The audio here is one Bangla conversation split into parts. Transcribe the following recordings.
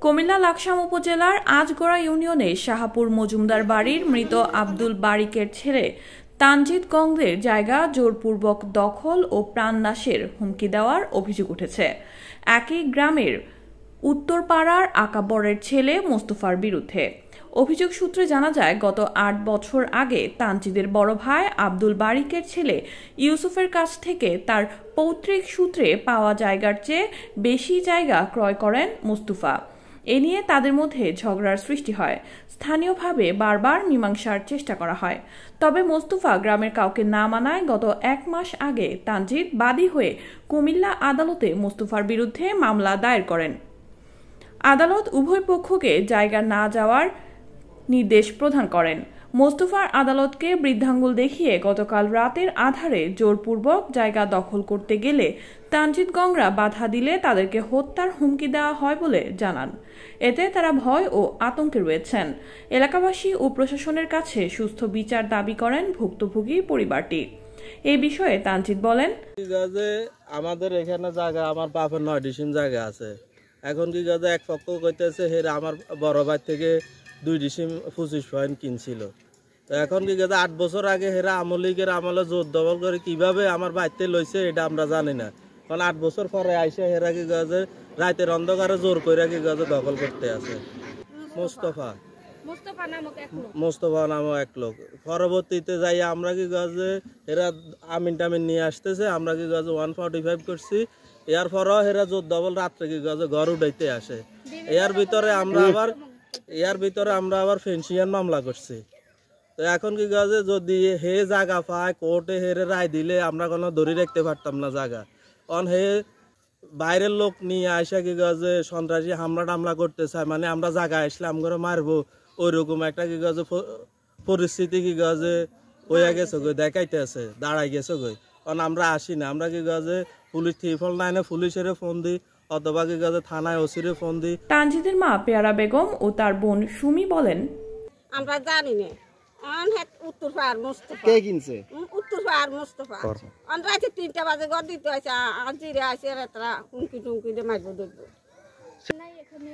কুমিল্লা লাকসাম উপজেলার আজগড়া ইউনিয়নের শাহপুর মজুমদার বাড়ির মৃত আব্দুল বারিকের ছেলে তানজিদ গঙ্গের জায়গা জোরপূর্বক দখল ও প্রাণনাশের হুমকি দেওয়ার অভিযোগ উঠেছে একই গ্রামের উত্তরপাড়ার আকাবরের ছেলে মোস্তফার বিরুদ্ধে। অভিযোগ সূত্রে জানা যায়, গত ৮ বছর আগে তানজিদের বড় ভাই আব্দুল বারিকের ছেলে ইউসুফের কাছ থেকে তার পৈতৃক সূত্রে পাওয়া জায়গার চেয়ে বেশি জায়গা ক্রয় করেন মোস্তফা। এ নিয়ে তাদের মধ্যে ঝগড়ার সৃষ্টি হয়। স্থানীয়ভাবে বারবার মীমাংসার চেষ্টা করা হয়, তবে মোস্তফা গ্রামের কাউকে না মানায় গত ১ মাস আগে তানজিদ বাদী হয়ে কুমিল্লা আদালতে মোস্তফার বিরুদ্ধে মামলা দায়ের করেন। আদালত উভয় পক্ষকে জায়গা না যাওয়ার নির্দেশ প্রদান করেন। মোস্তফার আদালতকে বৃদ্ধাঙ্গুল দেখিয়ে গতকাল রাতের আধারে জোরপূর্বক জায়গা দখল করতে গেলে তানজিদ গংরা বাধা দিলে তাদেরকে হত্যার হুমকি দেওয়া হয় বলে জানান। এতে তারা ভয় ও আতঙ্কে রয়েছেন। এলাকাবাসী ও প্রশাসনের কাছে সুস্থ বিচার দাবি করেন ভুক্তভোগী পরিবারটি। এই বিষয়ে তানজিদ বলেন, আমাদের এখানে জায়গা আমার বাপের 9 ডিসিম জায়গা আছে। এখন কি কাজে এক পক্ষ কইতেছে হেরা আমার বড় ভাই থেকে 2 ডিসিম 25 পয়েন্ট কিনছিল। তো এখন কি কাজে 8 বছর আগে হেরা আমলিগের আমলে জোর দখল করে কিভাবে আমার বাড়িতে লইছে এটা আমরা জানি না। কারণ 8 বছর পরে আইসে হেরা কি কাজে রাতের অন্ধকারে জোর করে কি কাজে দখল করতে আছে। মোস্তফা নামক এক লোক। পরবর্তীতে যাই আমরা কি কাজে হেরা আমিন টামিন নিয়ে আসতেছে, আমরা কি কাজে 145 করছি। এর পরও হেরা জোর দখল রাত্রে কি কাজে ঘর উঠাইতে আসে। এর ভিতরে আমরা আবার ফেন্সিয়ান মামলা করছি। তো এখন কি কাজে যদি হে জায়গা পায় কোর্টে হেরে রায় দিলে আমরা কোনো ধরে রাখতে পারতাম না জায়গা। কারণ হে বাইরের লোক নিয়ে আসে কি কাজে সন্ত্রাসী হামলা টামলা করতে চায়, মানে আমরা জায়গা আসলে আমরা মারবো ওইরকম একটা কি কাজে পরিস্থিতি কি কাজে হয়ে গেছে গই, দেখাইতে আছে দাঁড়াই গেছে গই। কারণ আমরা আসি না, আমরা কি কাজে পুলিশ 999 পুলিশের ফোন দিই অথবা কি কাজে থানায় ওসিরে ফোন দিই। তানজিদের মা পেয়ারা বেগম ও তার বোন সুমি বলেন, আমরা জানি না উত্তরপাড়ার মোস্তফা কে কিনছে, উত্তরপাড়ার মোস্তফা রাতে 3টা বাজে ঘর দিতে হয়েছে। আজিরে আসে তারা হুমকি টুমকি দিয়ে মারবো দেখবো।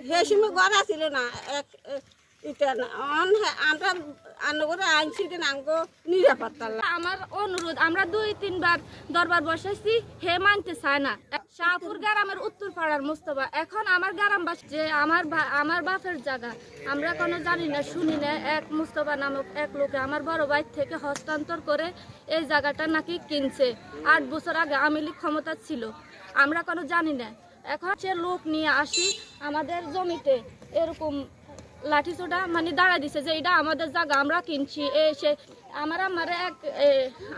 সে সময় ঘর আসিল না আমরা আনছি আমগো নিরাপত্তা। আমার অনুরোধ, আমরা 2-3 বার দরবার বসাইছি, হে মানতে চায় না। শাহপুর গ্রামের উত্তর পাড়ার মোস্তফা এখন আমার গ্রাম যে আমার বাপের জায়গা আমরা কোনো জানি না শুনি না। এক মোস্তফা নামক এক লোকে আমার বড় ভাই থেকে হস্তান্তর করে এই জায়গাটা নাকি কিনছে। 8 বছর আগে আওয়ামী লীগ ক্ষমতা ছিল, আমরা কোনো জানি না। এখন সে লোক নিয়ে আসি আমাদের জমিতে এরকম লাঠিচোটা মানে দাঁড়া দিছে যে এটা আমাদের জায়গা আমরা কিনছি। এসে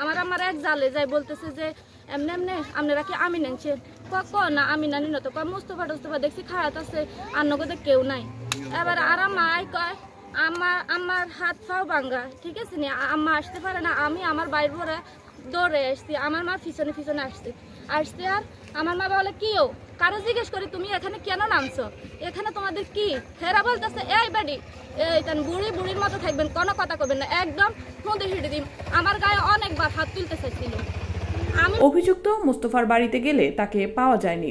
আমার এক জালে যাই বলতেছে যে এমনি এমনি আপনারা কি আমি নাইছেন না আমি নানি না। তো মোস্তফা দেখছি খারাপ আছে আর নগদে কেউ নাই। এবার আর মাই কয় আমার হাত পাও ভাঙ্গা, ঠিক আছে নি আম্মা আসতে পারে না। আমি আমার বাইর পরে দৌড়ে আসছি, আমার মা পিছনে আসছে আর আমার মা বলে কিও কারো জিজ্ঞেস করি তুমি এখানে কেন নামছো, এখানে তোমাদের কি? হেরা বলতেছে এই বাড়ি বুড়ির মতো থাকবেন, কোনো কথা করবেন না, একদম হুঁদে হিড়ে দিন। আমার গায়ে অনেকবার হাত তুলতে চাইছিল। অভিযুক্ত মোস্তফার বাড়িতে গেলে তাকে পাওয়া যায়নি।